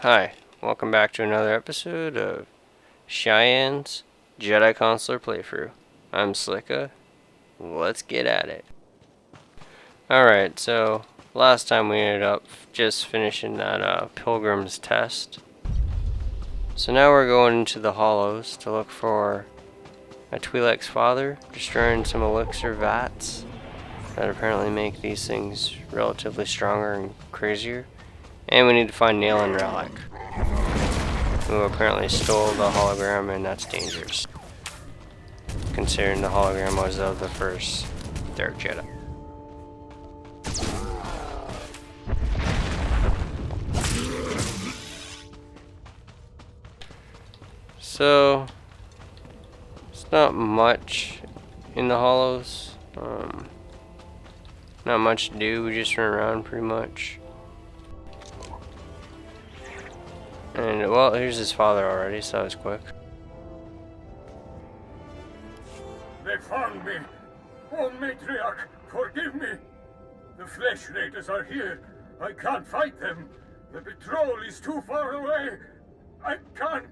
Hi, welcome back to another episode of Shi-an's Jedi Consular playthrough. I'm Slicka. Let's get at it. Alright, so last time we ended up just finishing that Pilgrim's test. So now we're going into the hollows to look for a Twi'lek's father, destroying some elixir vats that apparently make these things relatively stronger and crazier. And we need to find Nail and Relic, who apparently stole the hologram, and that's dangerous, considering the hologram was of the first Dark Jedi. So, it's not much in the hollows, not much to do, we just run around pretty much. And, well, here's his father already, so that was quick. They found me! Oh, matriarch, forgive me! The flesh raiders are here. I can't fight them. The patrol is too far away. I can't.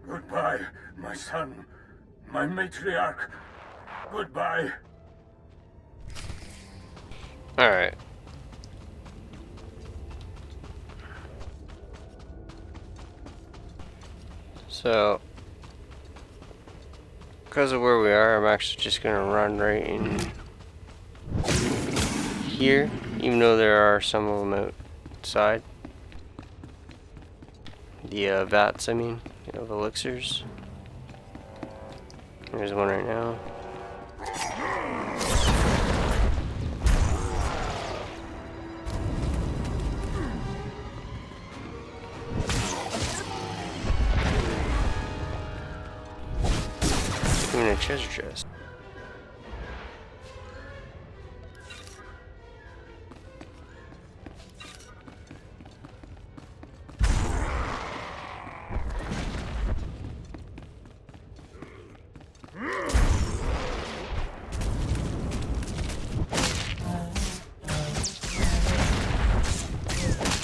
Goodbye, my son. My matriarch. Goodbye. Alright. So, because of where we are, I'm actually just going to run right in here, even though there are some of them outside. The vats, I mean, of elixirs. There's one right now. Even a treasure chest.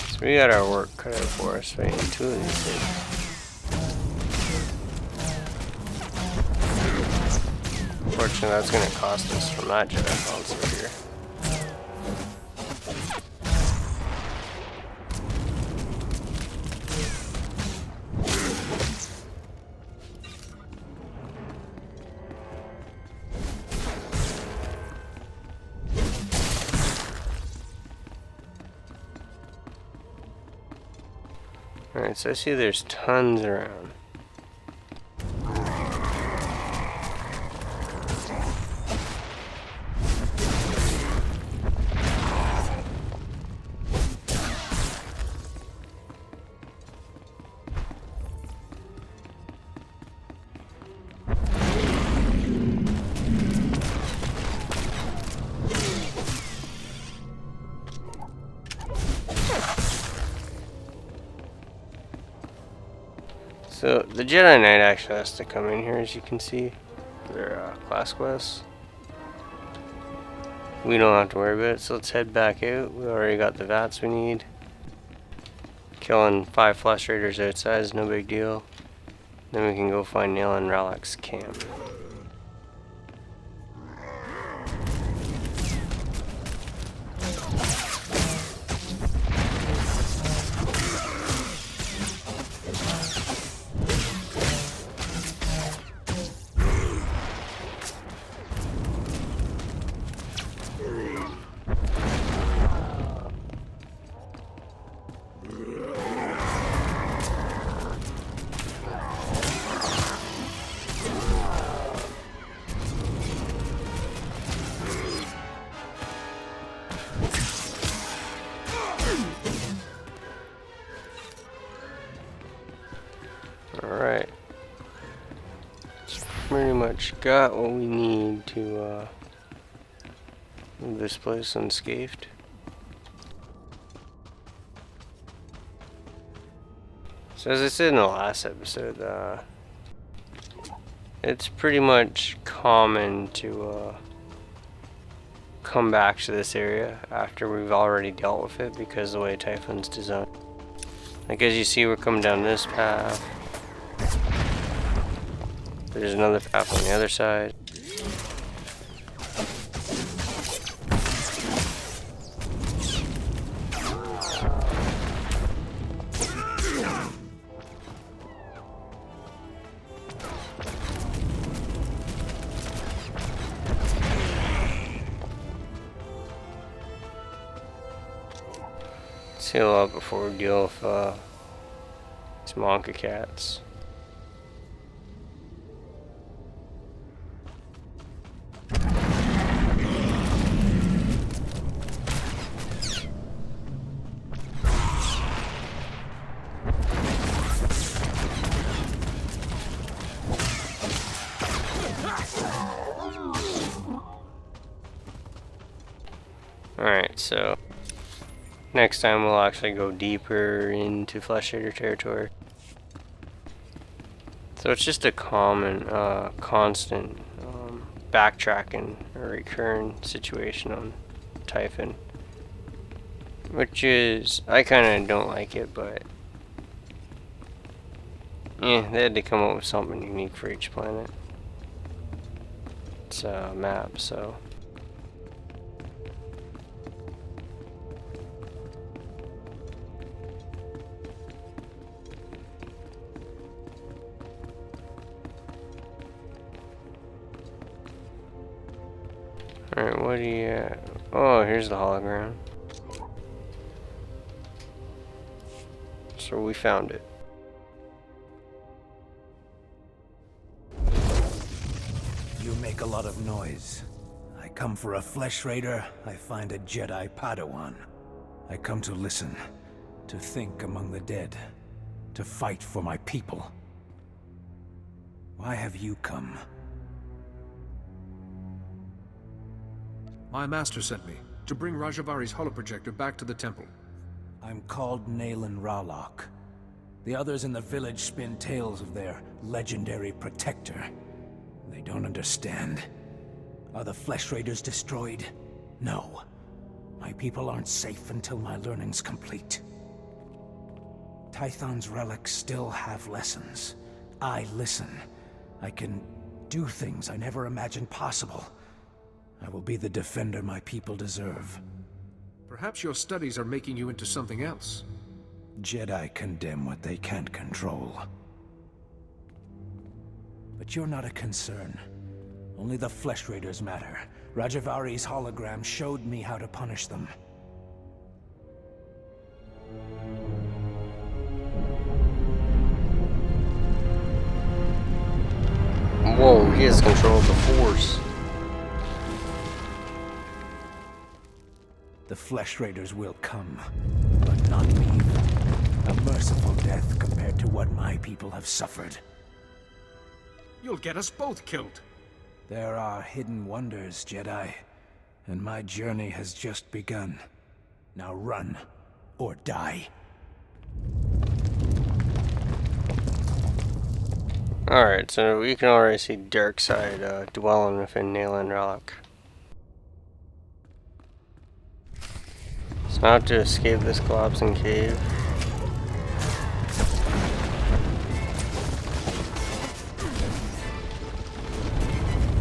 So we got our work cut out for us fighting two of these things. Unfortunately, that's going to cost us from that Jedi Consular here. Alright, so I see there's tons around. So, the Jedi Knight actually has to come in here, as you can see, for their class quests. We don't have to worry about it, so let's head back out. We already got the vats we need. Killing 5 flesh raiders outside is no big deal. Then we can go find Nail and Relic's camp. Alright. Pretty much got what we need to leave this place unscathed. So as I said in the last episode, it's pretty much common to come back to this area after we've already dealt with it because of the way Typhon's designed. Like as you see, we're coming down this path. There's another path on the other side. Heal up before we deal with these Monka cats. Alright, so next time we'll actually go deeper into Flesh Eater territory. So it's just a common, constant backtracking or recurring situation on Typhon. Which is, I kind of don't like it, but yeah, they had to come up with something unique for each planet. It's a map, so. Alright, what do you... Oh, here's the hologram. So we found it. You make a lot of noise. I come for a flesh raider, I find a Jedi Padawan. I come to listen, to think among the dead, to fight for my people. Why have you come? My master sent me to bring Rajivari's holoprojector back to the temple. I'm called Naylan Ralok. The others in the village spin tales of their legendary protector. They don't understand. Are the Flesh Raiders destroyed? No. My people aren't safe until my learning's complete. Typhon's relics still have lessons. I listen. I can do things I never imagined possible. I will be the defender my people deserve. Perhaps your studies are making you into something else. Jedi condemn what they can't control. But you're not a concern. Only the Flesh Raiders matter. Rajivari's hologram showed me how to punish them. Whoa, he has control of the Force. The Flesh Raiders will come, but not leave. A merciful death compared to what my people have suffered. You'll get us both killed. There are hidden wonders, Jedi, and my journey has just begun. Now run, or die. Alright, so we can already see Darkseid dwelling within Naylan Ralok. So now I have to escape this collapsing cave.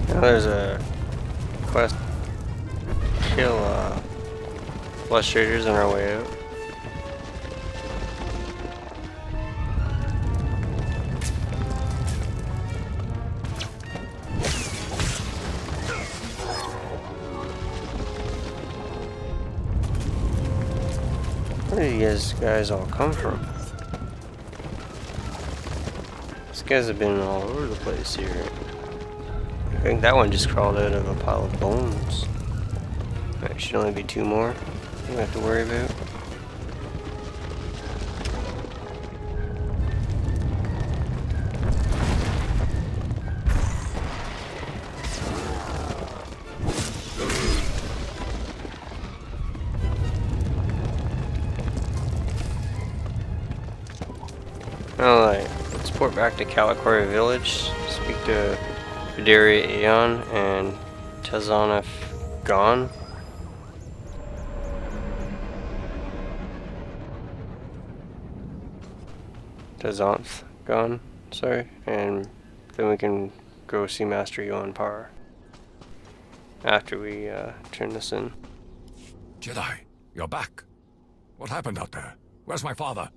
Now there's a quest to kill Flesh Raiders on our way out. Where do you guys all come from? These guys have been all over the place here. I think that one just crawled out of a pile of bones. There should only be two more we have to worry about. Alright, let's port back to Kalikori Village, speak to Rajivari and Tazanif Gon. Zonth gone, sorry, and then we can go see Master Yuon Par after we turn this in. Jedi, you're back. What happened out there? Where's my father?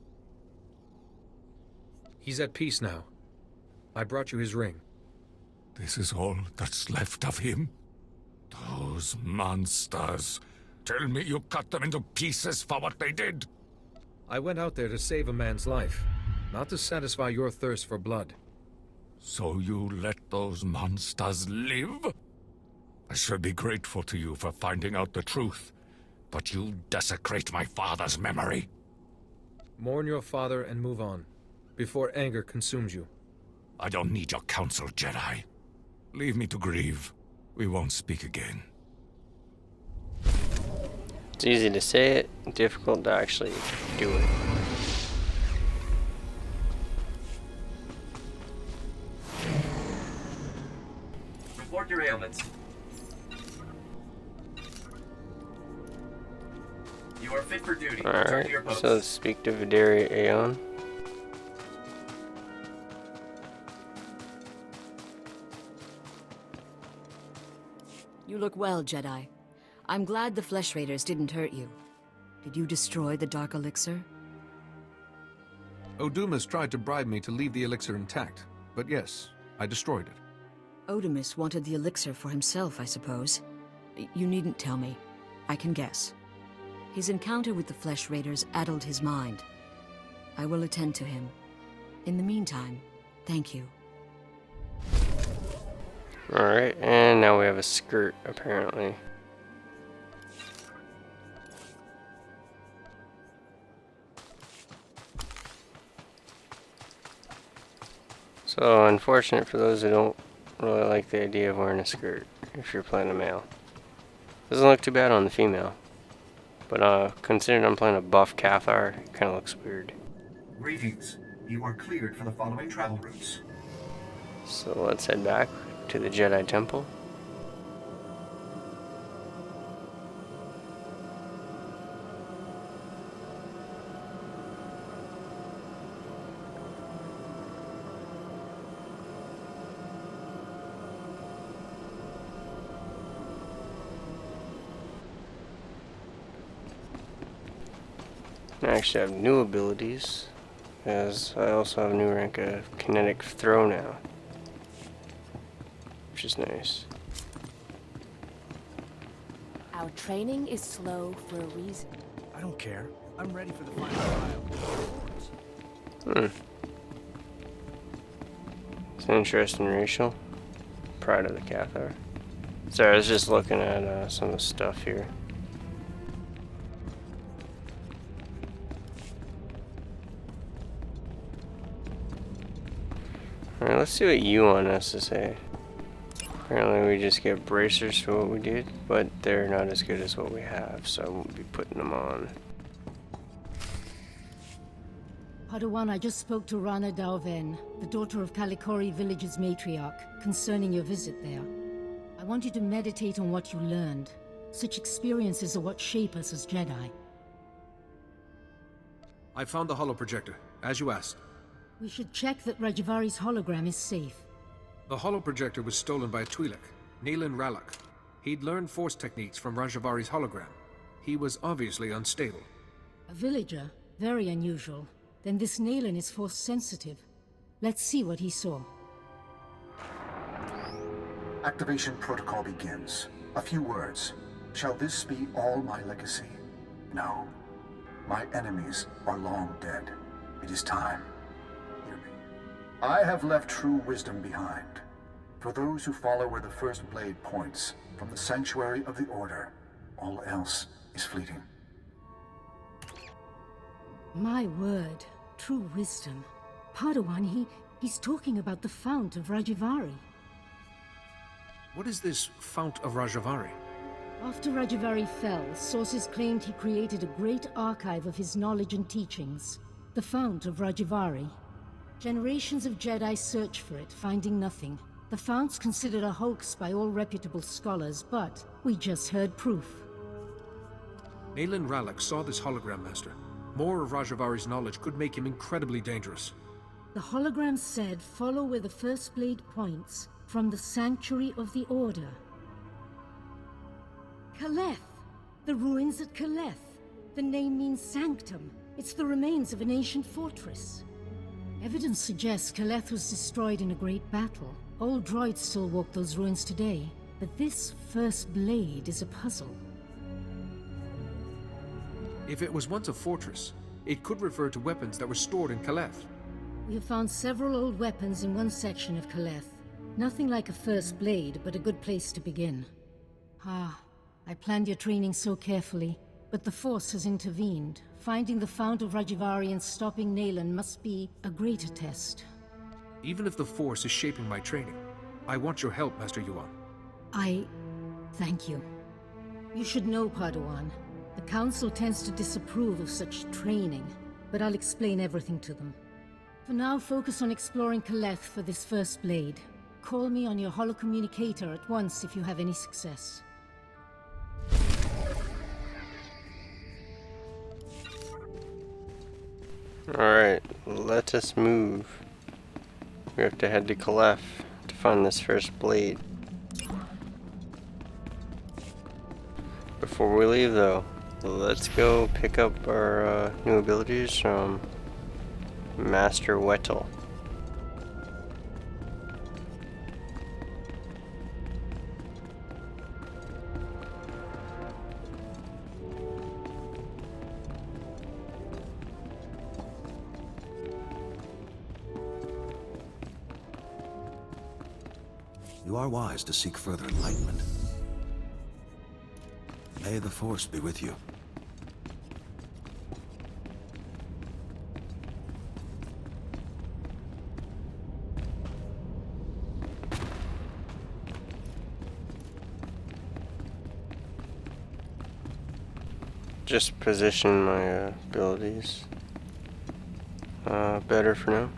He's at peace now. I brought you his ring. This is all that's left of him? Those monsters. Tell me you cut them into pieces for what they did. I went out there to save a man's life, not to satisfy your thirst for blood. So you let those monsters live? I should be grateful to you for finding out the truth, but you desecrate my father's memory. Mourn your father and move on, before anger consumes you. I don't need your counsel, Jedi. Leave me to grieve. We won't speak again. It's easy to say it, difficult to actually do it. Report your ailments. You are fit for duty. Return to your Alright, post. so let's speak to Videri Aeon. You look well, Jedi. I'm glad the Flesh Raiders didn't hurt you. Did you destroy the Dark Elixir? Odumas tried to bribe me to leave the elixir intact, but yes, I destroyed it. Odumas wanted the elixir for himself, I suppose. You needn't tell me. I can guess. His encounter with the Flesh Raiders addled his mind. I will attend to him. In the meantime, thank you. Alright, and now we have a skirt, apparently. So, unfortunate for those who don't really like the idea of wearing a skirt, if you're playing a male. Doesn't look too bad on the female. But considering I'm playing a buff Cathar, it kind of looks weird. Greetings. You are cleared for the following travel routes. So let's head back to the Jedi Temple. I actually have new abilities, as I also have a new rank of Kinetic Throw now, which is nice. Our training is slow for a reason. I don't care. I'm ready for the final trial. It's an interesting racial. Pride of the Cathar. Sorry, I was just looking at some of the stuff here. Alright, let's see what Yuon has to say. Apparently we just get bracers for what we did, but they're not as good as what we have, so I won't be putting them on. Padawan, I just spoke to Rana Dalven, the daughter of Kalikori village's matriarch, concerning your visit there. I want you to meditate on what you learned. Such experiences are what shape us as Jedi. I found the holoprojector, as you asked. We should check that Rajivari's hologram is safe. The holoprojector was stolen by a Twi'lek, Nayland Ralak. He'd learned force techniques from Rajivari's hologram. He was obviously unstable. A villager? Very unusual. Then this Nayland is force sensitive. Let's see what he saw. Activation protocol begins. A few words. Shall this be all my legacy? No. My enemies are long dead. It is time. Hear me. I have left true wisdom behind. For those who follow where the first blade points, from the sanctuary of the Order, all else is fleeting. My word. True wisdom. Padawan, he's talking about the Fount of Rajivari. What is this Fount of Rajivari? After Rajivari fell, sources claimed he created a great archive of his knowledge and teachings. The Fount of Rajivari. Generations of Jedi searched for it, finding nothing. The Fount's considered a hoax by all reputable scholars, but we just heard proof. Nayland Ralak saw this hologram, Master. More of Rajavari's knowledge could make him incredibly dangerous. The hologram said follow where the first blade points from the Sanctuary of the Order. Kaleth! The ruins at Kaleth. The name means sanctum. It's the remains of an ancient fortress. Evidence suggests Kaleth was destroyed in a great battle. Old droids still walk those ruins today. But this first blade is a puzzle. If it was once a fortress, it could refer to weapons that were stored in Kaleth. We have found several old weapons in one section of Kaleth. Nothing like a first blade, but a good place to begin. I planned your training so carefully, but the Force has intervened. Finding the Fount of Rajivari and stopping Nayland must be a greater test. Even if the Force is shaping my training, I want your help, Master Yuon. I thank you. You should know, Padawan. The Council tends to disapprove of such training, but I'll explain everything to them. For now, focus on exploring Kaleth for this first blade. Call me on your holocommunicator at once if you have any success. Alright, let us move. We have to head to Kaleth to find this first blade. Before we leave though, let's go pick up our new abilities from Master Yuon. You are wise to seek further enlightenment. May the Force be with you. Just position my abilities better for now.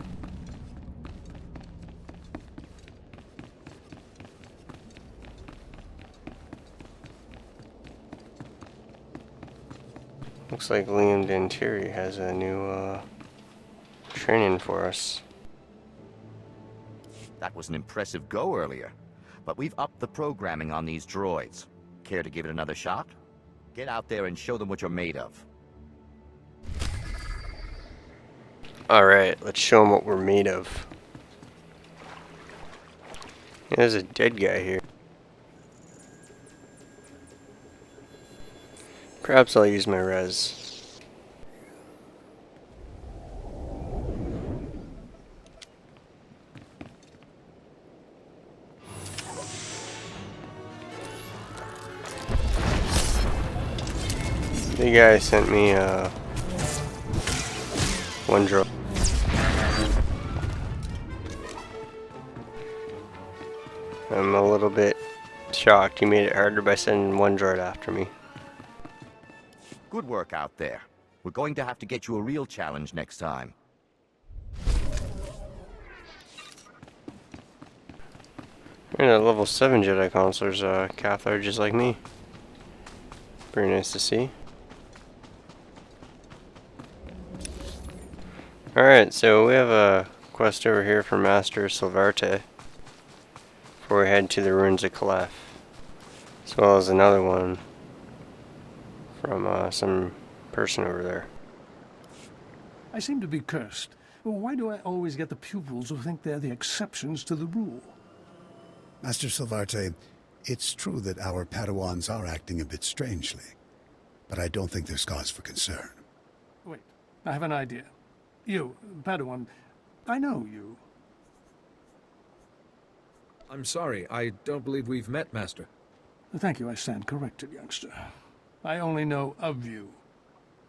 Looks like Liam Dantiri has a new training for us. That was an impressive go earlier, but we've upped the programming on these droids. Care to give it another shot? Get out there and show them what you're made of. Alright, let's show them what we're made of. There's a dead guy here. Perhaps I'll use my res. The guy sent me one drop. I'm a little bit shocked. He made it harder by sending one droid after me. Good work out there. We're going to have to get you a real challenge next time. And a level 7 Jedi Consular's Cathar just like me. Very nice to see. Alright, so we have a quest over here for Master Silvarte before we head to the ruins of Kaleth, as well as another one from some person over there. I seem to be cursed. Why do I always get the pupils who think they're the exceptions to the rule? Master Silvarte, it's true that our Padawans are acting a bit strangely, but I don't think there's cause for concern. Wait, I have an idea. You, Padawan, I know you. I'm sorry, I don't believe we've met, Master. Thank you, I stand corrected, youngster. I only know of you.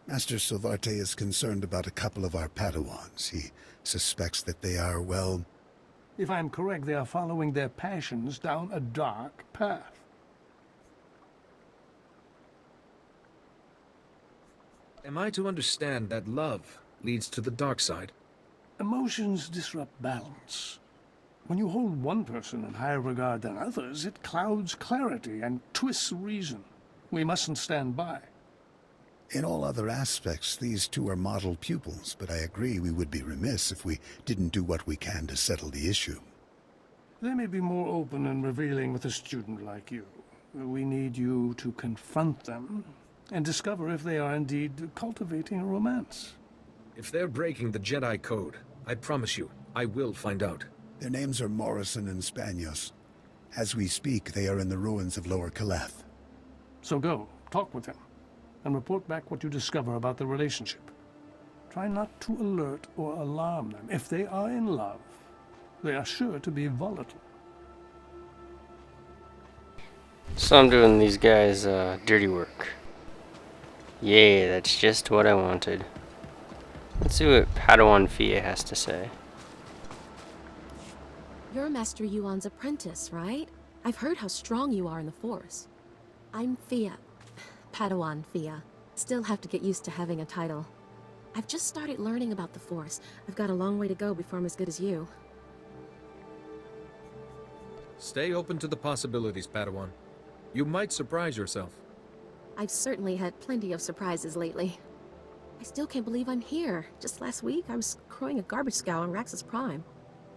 Master Silvarte is concerned about a couple of our Padawans. He suspects that they are, well... If I'm correct, they are following their passions down a dark path. Am I to understand that love leads to the dark side? Emotions disrupt balance. When you hold one person in higher regard than others, it clouds clarity and twists reason. We mustn't stand by. In all other aspects, these two are model pupils, but I agree we would be remiss if we didn't do what we can to settle the issue. They may be more open and revealing with a student like you. We need you to confront them and discover if they are indeed cultivating a romance. If they're breaking the Jedi Code, I promise you, I will find out. Their names are Morrison and Spanios. As we speak, they are in the ruins of Lower Caleth. So go, talk with them, and report back what you discover about the relationship. Try not to alert or alarm them. If they are in love, they are sure to be volatile. So I'm doing these guys' dirty work. Yay, that's just what I wanted. Let's see what Padawan Fia has to say. You're Master Yuon's apprentice, right? I've heard how strong you are in the Force. I'm Fia. Padawan Fia. Still have to get used to having a title. I've just started learning about the Force. I've got a long way to go before I'm as good as you. Stay open to the possibilities, Padawan. You might surprise yourself. I've certainly had plenty of surprises lately. I still can't believe I'm here. Just last week, I was crowing a garbage scow on Raxus Prime.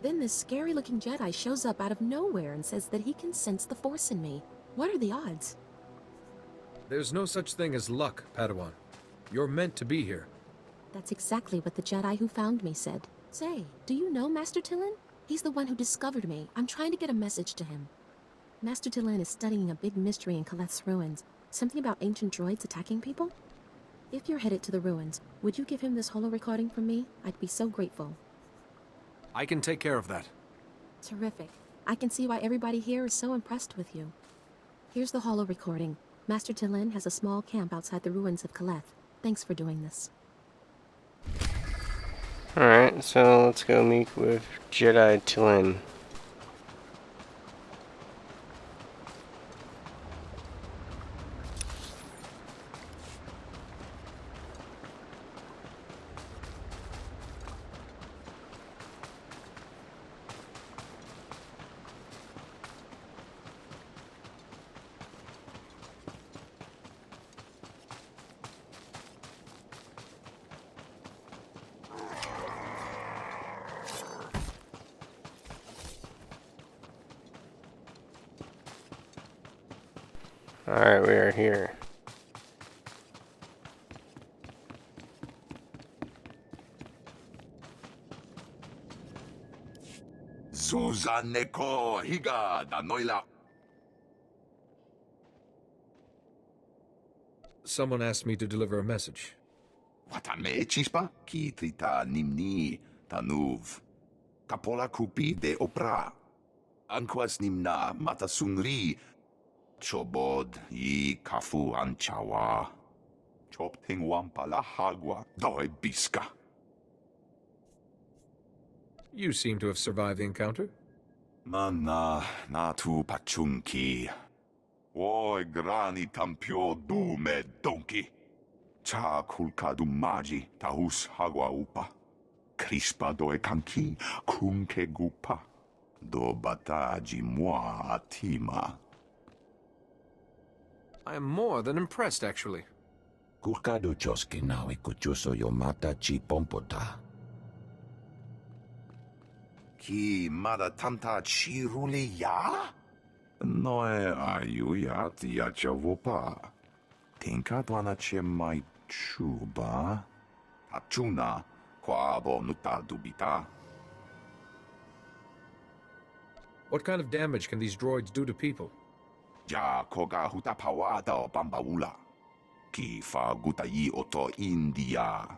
Then this scary-looking Jedi shows up out of nowhere and says that he can sense the Force in me. What are the odds? There's no such thing as luck, Padawan. You're meant to be here. That's exactly what the Jedi who found me said. Say, do you know Master Typhon? He's the one who discovered me. I'm trying to get a message to him. Master Typhon is studying a big mystery in Caleth's ruins. Something about ancient droids attacking people? If you're headed to the ruins, would you give him this holo recording from me? I'd be so grateful. I can take care of that. Terrific. I can see why everybody here is so impressed with you. Here's the holo recording. Master Typhon has a small camp outside the ruins of Caleth. Thanks for doing this. Alright, so let's go meet with Jedi Typhon. Alright, we are here. Suzaneko higa da noila. Someone asked me to deliver a message. Watame chispa ki trita nimni tanuv. Kapola kupi de opra. Anquas nimna matasunri. Chobod yi kafu anchawa. Chop tingwampa la hagwa doe biska. You seem to have survived the encounter. Mana natu pachunki. Oi grani tampio dume donki. Cha kulka dumaji tahus hagwa upa. Crispa doe kanki kunke gupa. Do bataji moi atima. I am more than impressed, actually. Kulkado choski nawi kuchuso yomata chi pompota. Ki mada tamta chiruli ya? Noe ayu ya tia chavopa. Tinka dwana che mai chuba. Achuna kwabo nuta dubita. What kind of damage can these droids do to people? Ja koga huta pawada o bambaula. Ki fa guta yi oto India.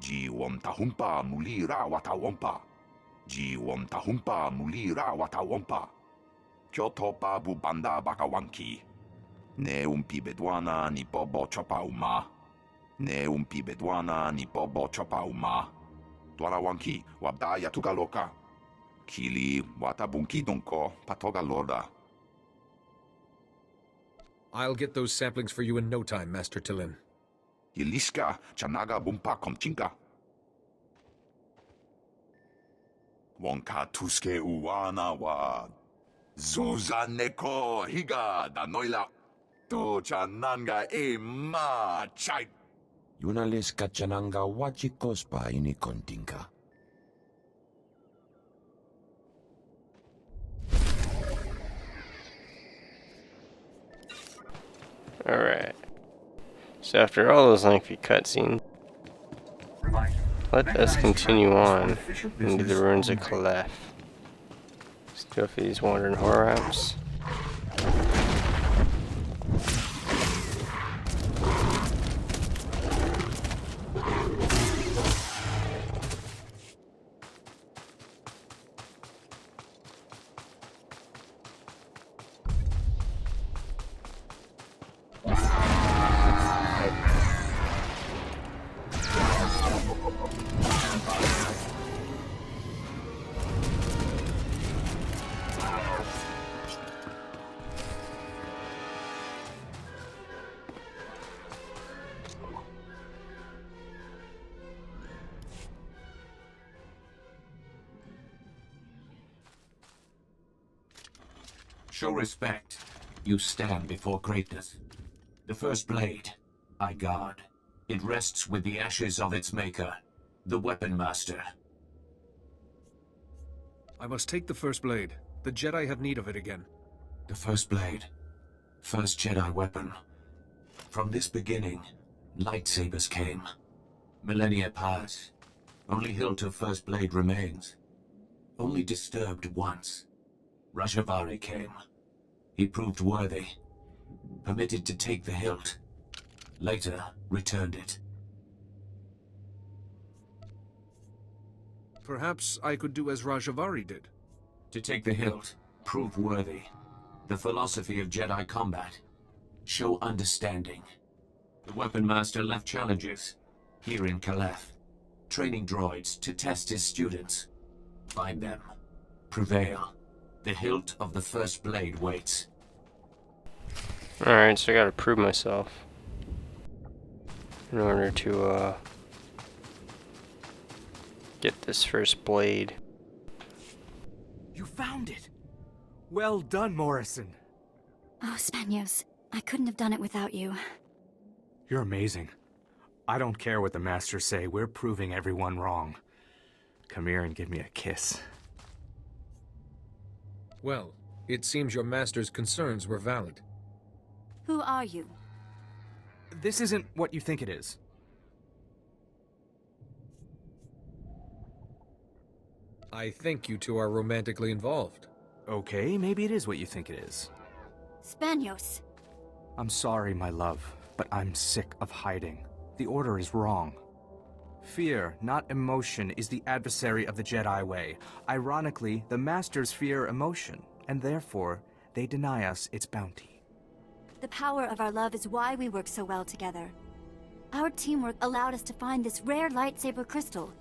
Ji wom tahumpa mulira wata wompa. Ji wom tahumpa mulira wata wompa. Kyoto pa bubanda bakawanki. Ne umpi bedwana ni bobo chopa uma. Ne umpi bedwana ni bobo chopa uma. Dwala wanki wabdaya tugaloka. Kili wata bunki donko patoga lorda. I'll get those samplings for you in no time, Master Typhon. Iliska chanaga bumpa komchinka. Wonka tuske uwana wa. Zuzaneko higa da noila. To chananga e ma chai. Yunalis kachananga wachikospa ini kontinka. Alright. So after all those lengthy cutscenes, let us continue on into the ruins of Caliph. Let's go for these wandering horror apps. Show respect. You stand before greatness. The first blade, I guard. It rests with the ashes of its maker, the Weapon Master. I must take the first blade. The Jedi have need of it again. The first blade. First Jedi weapon. From this beginning, lightsabers came. Millennia pass. Only hilt of first blade remains. Only disturbed once. Rajivari came. He proved worthy. Permitted to take the hilt. Later, returned it. Perhaps I could do as Rajivari did. To take the hilt, prove worthy. The philosophy of Jedi combat. Show understanding. The Weapon Master left challenges. Here in Caliph. Training droids to test his students. Find them. Prevail. The hilt of the first blade waits. Alright, so I gotta prove myself in order to get this first blade. You found it! Well done, Morrison. Oh, Spanos, I couldn't have done it without you. You're amazing. I don't care what the Masters say, we're proving everyone wrong. Come here and give me a kiss. Well, it seems your Master's concerns were valid. Who are you? This isn't what you think it is. I think you two are romantically involved. Okay, maybe it is what you think it is. Spanos. I'm sorry, my love, but I'm sick of hiding. The Order is wrong. Fear, not emotion, is the adversary of the Jedi way. Ironically, the Masters fear emotion, and therefore, they deny us its bounty. The power of our love is why we work so well together. Our teamwork allowed us to find this rare lightsaber crystal.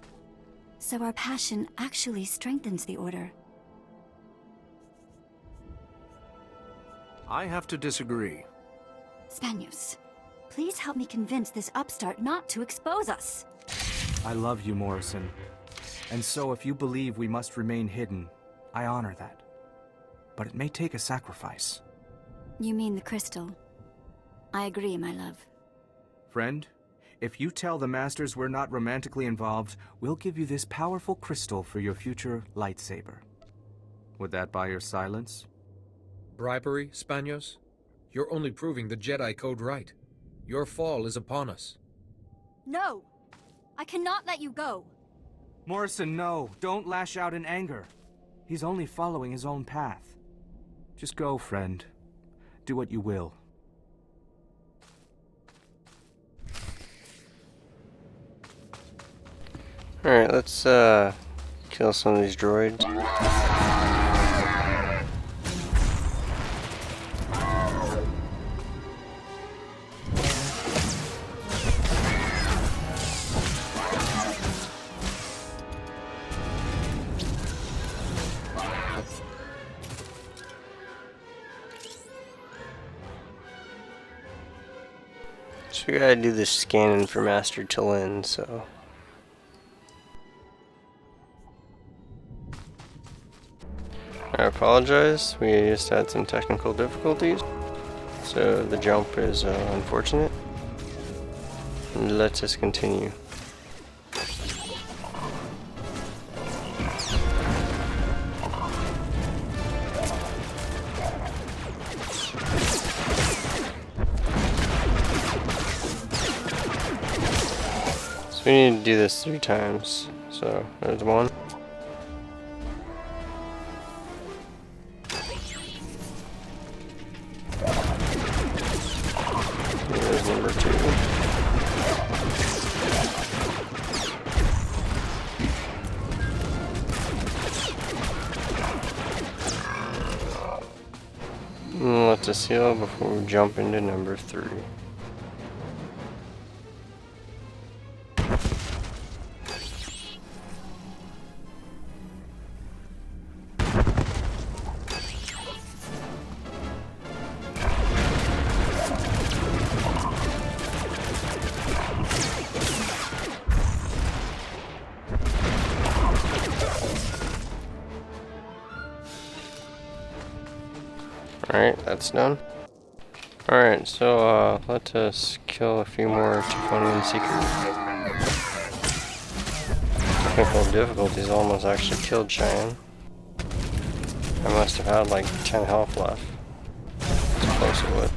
So our passion actually strengthens the Order. I have to disagree. Spanos, please help me convince this upstart not to expose us. I love you, Morrison. And so if you believe we must remain hidden, I honor that. But it may take a sacrifice. You mean the crystal. I agree, my love. Friend, if you tell the Masters we're not romantically involved, we'll give you this powerful crystal for your future lightsaber. Would that buy your silence? Bribery, Spanos? You're only proving the Jedi Code right. Your fall is upon us. No! I cannot let you go! Morrison, no! Don't lash out in anger. He's only following his own path. Just go, friend. Do what you will. Alright, let's kill some of these droids. So we gotta do this scanning for Master Yuon, so... I apologize, we just had some technical difficulties, so the jump is unfortunate. let us continue. So we need to do this 3 times. So there's 1. There's number 2. And let us heal before we jump into number 3. Alright, that's done. Alright, so let us kill a few more Typhonian Seekers. Technical difficulties almost actually killed Shi-an. I must have had like 10 health left. That's close it would.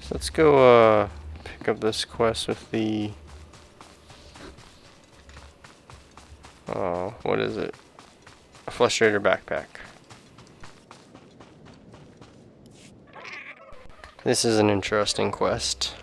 So let's go pick up this quest with the what is it? A Flesh Raider backpack. This is an interesting quest.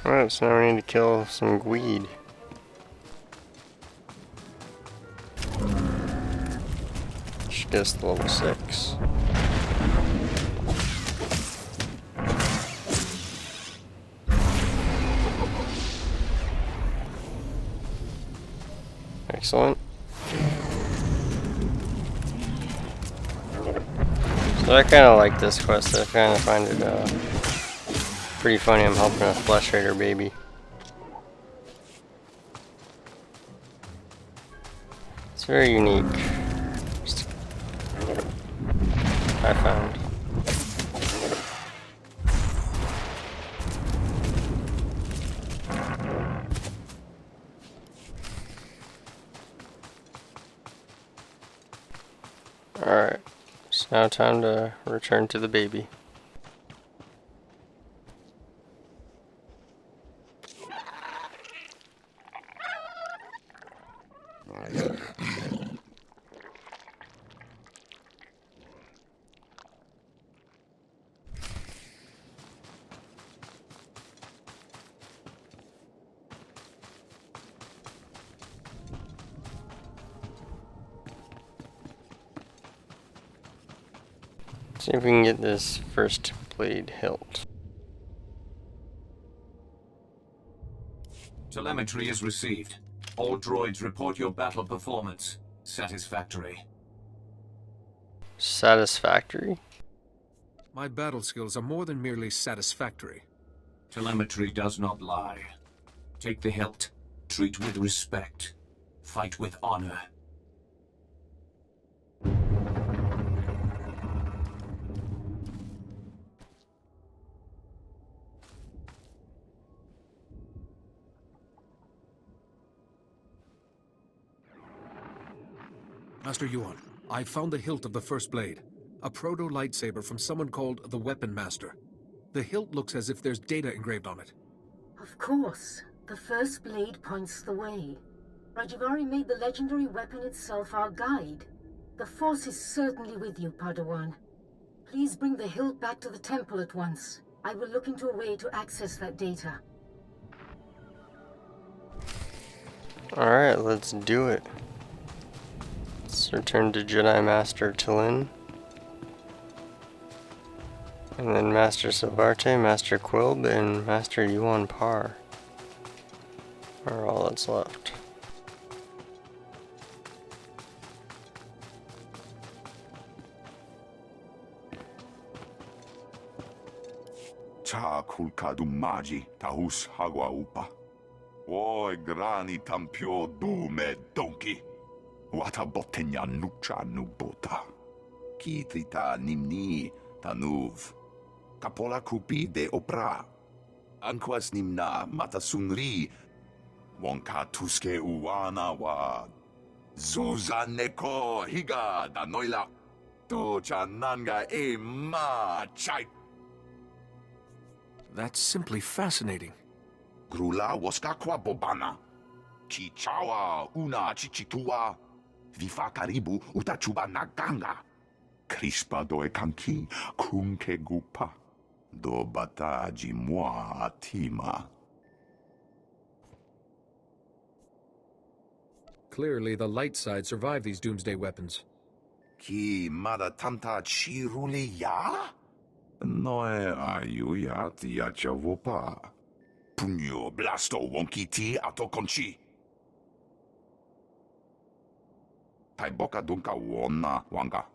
Alright, so now we need to kill some Gweed. Should get us to level 6. Excellent. So I kind of like this quest. I kind of find it pretty funny. I'm helping a Flesh Raider baby. It's very unique. I found. Alright, it's now time to return to the baby. See if we can get this first blade hilt. Telemetry is received. All droids report your battle performance. Satisfactory. Satisfactory? My battle skills are more than merely satisfactory. Telemetry does not lie. Take the hilt. Treat with respect. Fight with honor. Master Yuon, I found the hilt of the first blade. A proto-lightsaber from someone called the Weapon Master. The hilt looks as if there's data engraved on it. Of course. The first blade points the way. Rajivari made the legendary weapon itself our guide. The Force is certainly with you, Padawan. Please bring the hilt back to the temple at once. I will look into a way to access that data. Alright, let's do it. Let's return to Jedi Master Typhon. And then Master Silvarte, Master Quilb, and Master Yuon Par are all that's left. Cha kulkadu maji tahus hagwa upa. Oi grani tampio dume donki. Wata botenya nucha nubota. Kitita nimni tanuv. Kapola kupi de opra. Anquas nimna matasunri. Wonka tuske uwana wa. Zuzaneko higa da noila. Tocha nanga e ma chai. That's simply fascinating. Grula waskakwa bobana. Chichawa una chichitua. Vifa karibu utachuba naganga. Crispa doe kanki kunke gupa. Do bataji moi atima. Clearly, the light side survived these doomsday weapons. Ki mada tamta chiruli ya? Noe ayuya tia chavopa. Punyo blasto wonki ti atokonchi. Taiboka dunka wona wanga.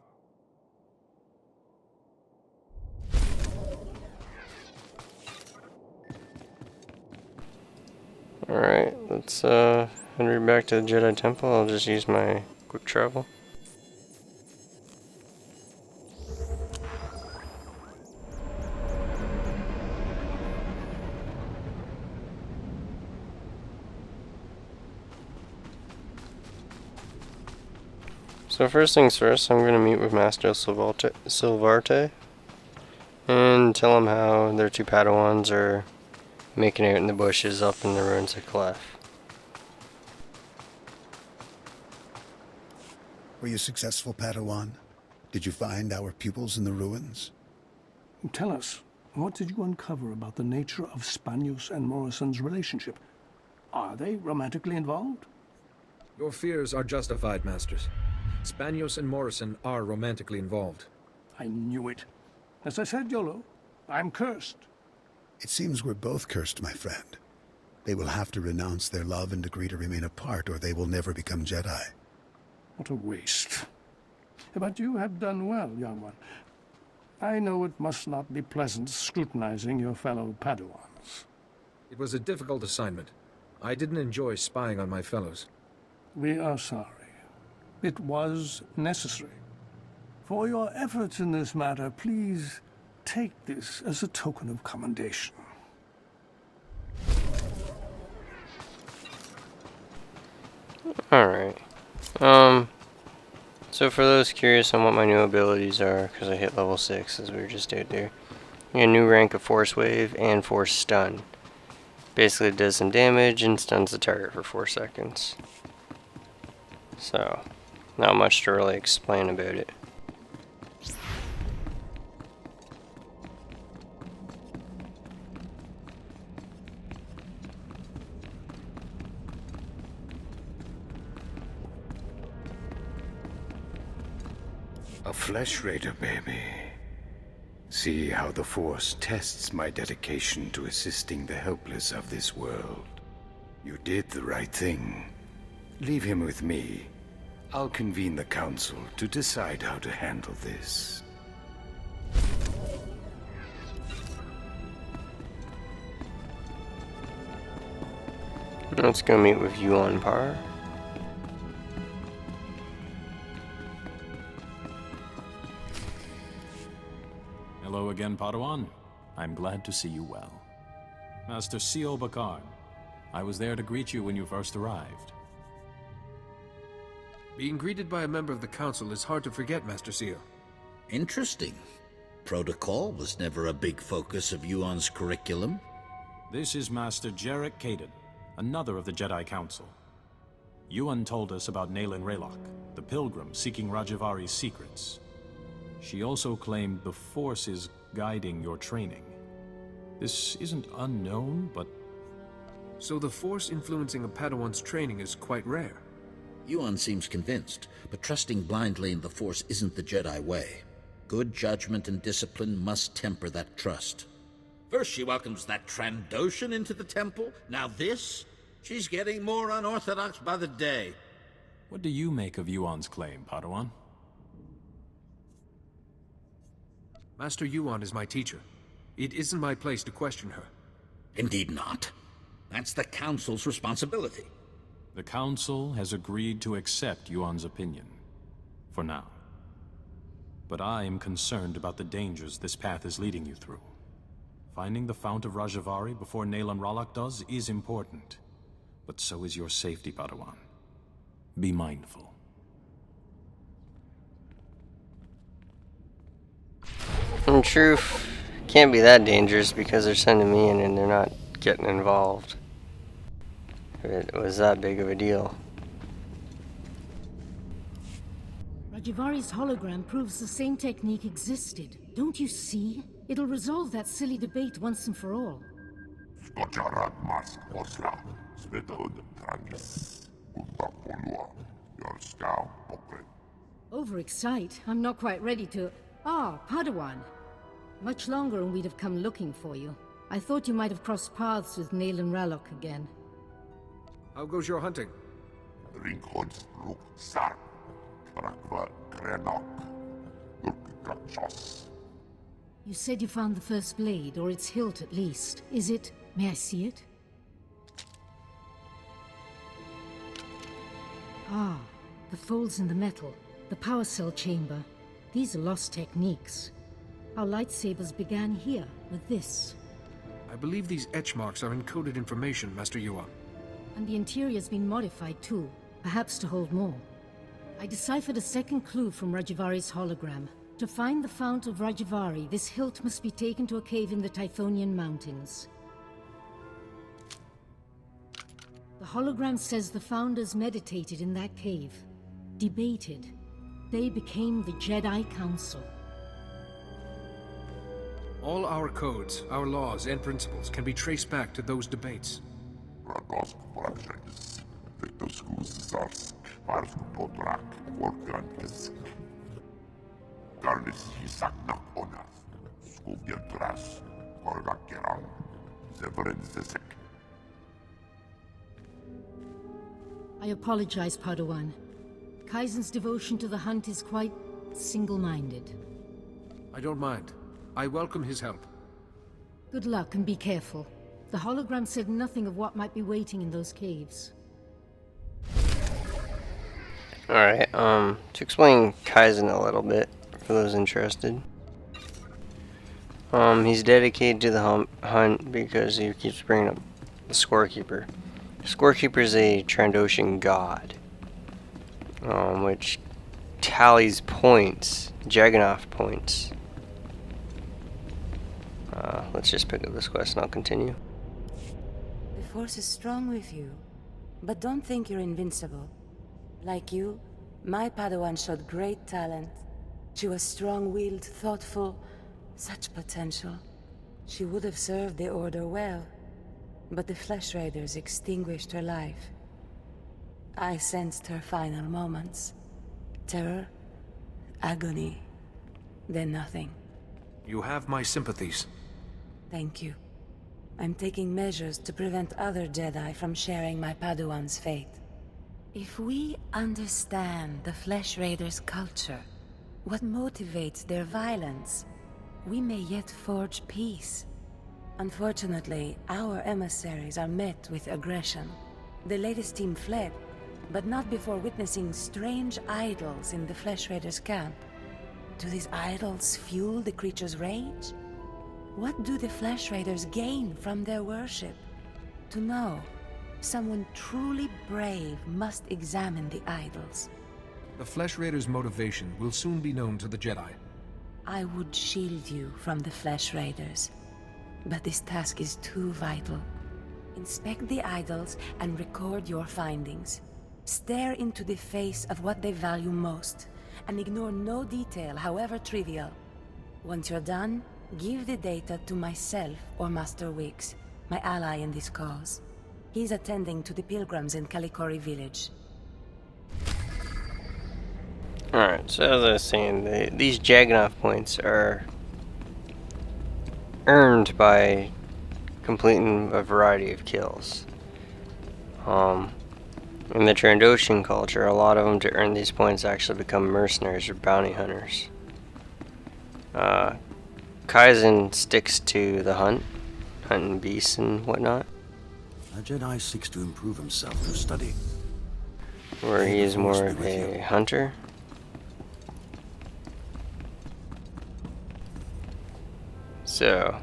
Alright, let's head back to the Jedi Temple. I'll just use my quick travel. So first things first, I'm going to meet with Master Silvarte and tell him how their two Padawans are making out in the bushes up in the ruins of Clef. Were you successful, Padawan? Did you find our pupils in the ruins? Tell us, what did you uncover about the nature of Spanius and Morrison's relationship? Are they romantically involved? Your fears are justified, Masters. Spanius and Morrison are romantically involved. I knew it. As I said, Yolo, I'm cursed. It seems we're both cursed, my friend. They will have to renounce their love and agree to remain apart, or they will never become Jedi. What a waste. But you have done well, young one. I know it must not be pleasant scrutinizing your fellow Padawans. It was a difficult assignment. I didn't enjoy spying on my fellows. We are sorry. It was necessary. For your efforts in this matter, please take this as a token of commendation. Alright. So for those curious on what my new abilities are, because I hit level 6 as we were just out there, I get a new rank of Force Wave and Force Stun. Basically it does some damage and stuns the target for 4 seconds. So, not much to really explain about it. A Flesh Raider, baby. See how the Force tests my dedication to assisting the helpless of this world. You did the right thing. Leave him with me. I'll convene the council to decide how to handle this. Let's go meet with Yuon Par. Hello again, Padawan. I'm glad to see you well. Master Yuon Par, I was there to greet you when you first arrived. Being greeted by a member of the council is hard to forget, Master Seal. Interesting. Protocol was never a big focus of Yuon's curriculum. This is Master Jarek Kaden, another of the Jedi Council. Yuon told us about Nayland Raylock, the pilgrim seeking Rajivari's secrets. She also claimed the Force is guiding your training. This isn't unknown, but... So the Force influencing a Padawan's training is quite rare? Yuon seems convinced, but trusting blindly in the Force isn't the Jedi way. Good judgment and discipline must temper that trust. First she welcomes that Trandoshan into the temple, now this? She's getting more unorthodox by the day. What do you make of Yuon's claim, Padawan? Master Yuon is my teacher. It isn't my place to question her. Indeed not. That's the Council's responsibility. The Council has agreed to accept Yuon's opinion. For now. But I am concerned about the dangers this path is leading you through. Finding the Fount of Rajivari before Naylan Ralloc does is important. But so is your safety, Padawan. Be mindful. In truth, can't be that dangerous because they're sending me in and they're not getting involved. If it was that big of a deal. Rajivari's hologram proves the same technique existed. Don't you see? It'll resolve that silly debate once and for all. Overexcite? I'm not quite ready to... Ah, Padawan. Much longer and we'd have come looking for you. I thought you might have crossed paths with Naylan Ralloc again. How goes your hunting? You said you found the first blade, or its hilt at least. Is it... May I see it? Ah, the folds in the metal. The power cell chamber. These are lost techniques. Our lightsabers began here, with this. I believe these etch marks are encoded information, Master Yuon. And the interior's been modified too, perhaps to hold more. I deciphered a second clue from Rajivari's hologram. To find the Fount of Rajivari, this hilt must be taken to a cave in the Typhonian Mountains. The hologram says the Founders meditated in that cave, debated. They became the Jedi Council. All our codes, our laws, and principles can be traced back to those debates. I apologize, Padawan. Qyzen's devotion to the hunt is quite single-minded. I don't mind. I welcome his help. Good luck and be careful. The hologram said nothing of what might be waiting in those caves. Alright, to explain Qyzen a little bit, for those interested. He's dedicated to the hunt because he keeps bringing up the Scorekeeper. Scorekeeper is a Trandoshan god, which tallies points, Jagannath points. Let's just pick up this quest and I'll continue. The Force is strong with you, but don't think you're invincible. Like you, my Padawan showed great talent. She was strong-willed, thoughtful, such potential. She would have served the Order well, but the Flesh Raiders extinguished her life. I sensed her final moments. Terror, agony, then nothing. You have my sympathies. Thank you. I'm taking measures to prevent other Jedi from sharing my Padawan's fate. If we understand the Flesh Raiders' culture, what motivates their violence, we may yet forge peace. Unfortunately, our emissaries are met with aggression. The latest team fled, but not before witnessing strange idols in the Flesh Raiders' camp. Do these idols fuel the creature's rage? What do the Flesh Raiders gain from their worship? To know, someone truly brave must examine the idols. The Flesh Raiders' motivation will soon be known to the Jedi. I would shield you from the Flesh Raiders, but this task is too vital. Inspect the idols and record your findings. Stare into the face of what they value most, and ignore no detail, however trivial. Once you're done, give the data to myself or Master Wicks, my ally in this cause. He's attending to the pilgrims in Kalikori village. Alright, so as I was saying, these Jagannath points are earned by completing a variety of kills. In the Trandoshan culture, a lot of them to earn these points actually become mercenaries or bounty hunters. Qyzen sticks to the hunting beasts and whatnot. A Jedi seeks to improve himself through study. Where he is more of a hunter. So,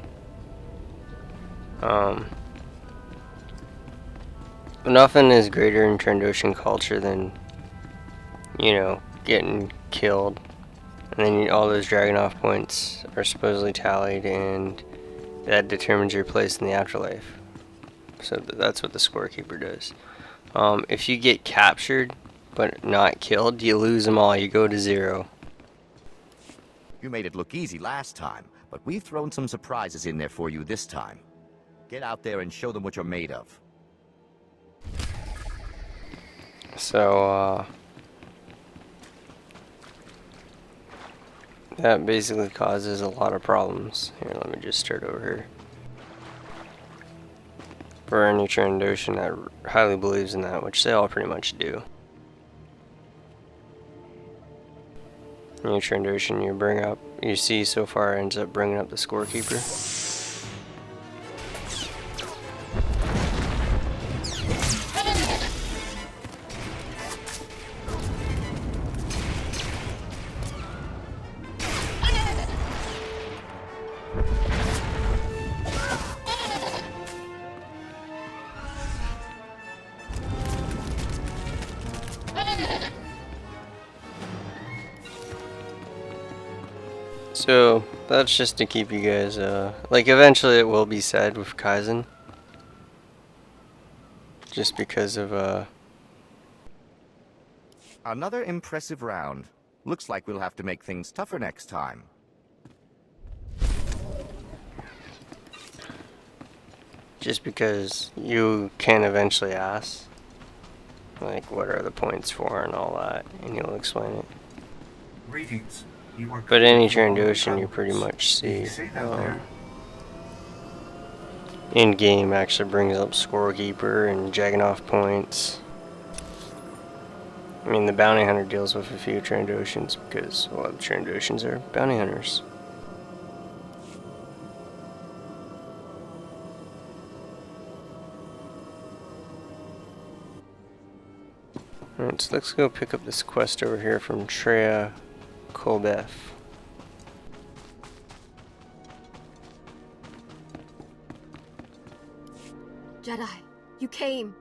nothing is greater in Trandoshan culture than, you know, getting killed. And then all those Dragonoff points are supposedly tallied, and that determines your place in the afterlife. So that's what the scorekeeper does. If you get captured but not killed, you lose them all. You go to 0. You made it look easy last time, but we've thrown some surprises in there for you this time. Get out there and show them what you're made of. So, that basically causes a lot of problems. Here, let me just start over here. For any Trandoshan that highly believes in that, which they all pretty much do. Any Trandoshan you see so far ends up bringing up the scorekeeper. So, that's just to keep you guys, like, eventually it will be said with Qyzen. Just because of, Another impressive round. Looks like we'll have to make things tougher next time. just because you can eventually ask, like, what are the points for and all that, and he'll explain it. Greetings. But any Trandoshan you pretty much see in game actually brings up scorekeeper and Jagannath points. I mean, the bounty hunter deals with a few Trandoshans because, well, the Trandoshans are bounty hunters. Alright, so let's go pick up this quest over here from Treya Kolbeth. Jedi, you came.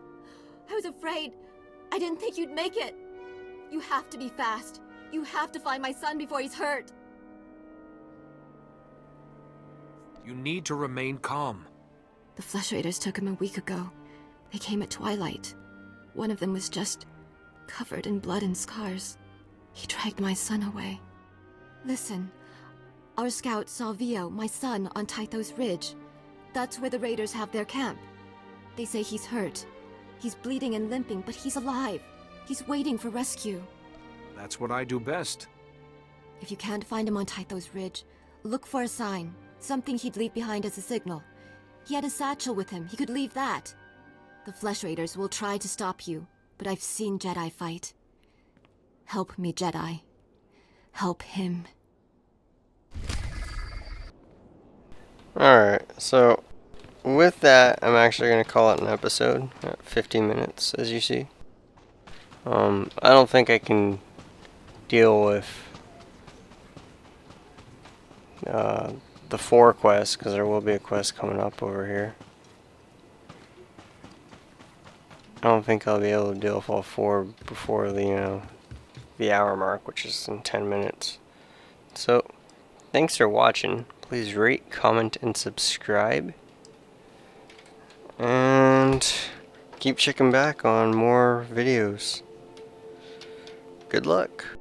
I was afraid. I didn't think you'd make it. You have to be fast. You have to find my son before he's hurt. You need to remain calm. The Flesh Raiders took him a week ago. They came at twilight. One of them was just covered in blood and scars. He dragged my son away. Listen, our scout saw Vio, my son, on Tythos Ridge. That's where the Raiders have their camp. They say he's hurt. He's bleeding and limping, but he's alive. He's waiting for rescue. That's what I do best. If you can't find him on Tythos Ridge, look for a sign. Something he'd leave behind as a signal. He had a satchel with him. He could leave that. The Flesh Raiders will try to stop you, but I've seen Jedi fight. Help me, Jedi. Help him. Alright, so with that, I'm actually going to call it an episode at 15 minutes, as you see. I don't think I can deal with the 4 quests, because there will be a quest coming up over here. I don't think I'll be able to deal with all 4 before the, the hour mark, which is in 10 minutes. So, thanks for watching. Please rate, comment, and subscribe. And keep checking back on more videos. Good luck.